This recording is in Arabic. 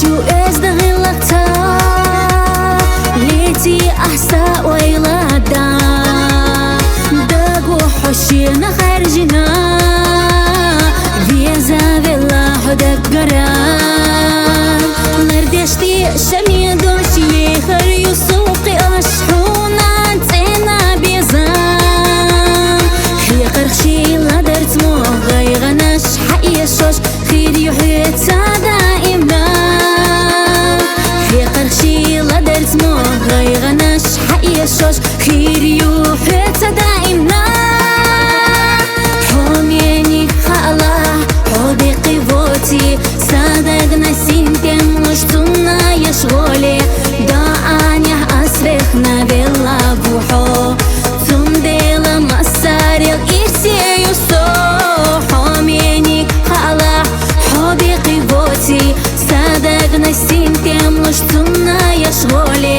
شو ازدغي لقتا ليتي أحسا ويلادا دقو حشينا خارجنا فيزا فيلا حدك قرار لردشتي شمي دوشي خريو سوقي أشحونا تينا بيزان خي قرخشي لدرت مو غيغنش حقي شوش خير يحيط دائما خي قرخشي لدرت مو غيغنش حقي شوش خير يحيط دائما حوميني خالا حودي قيفوتي صادق نسين كم مشتنا يشغولي دعاني أسرخنا بالله بوحو ثم ديلا مسار الإرسي يسو حوميني خالا حودي قيفوتي صادق نسين كم مشتنا يشغولي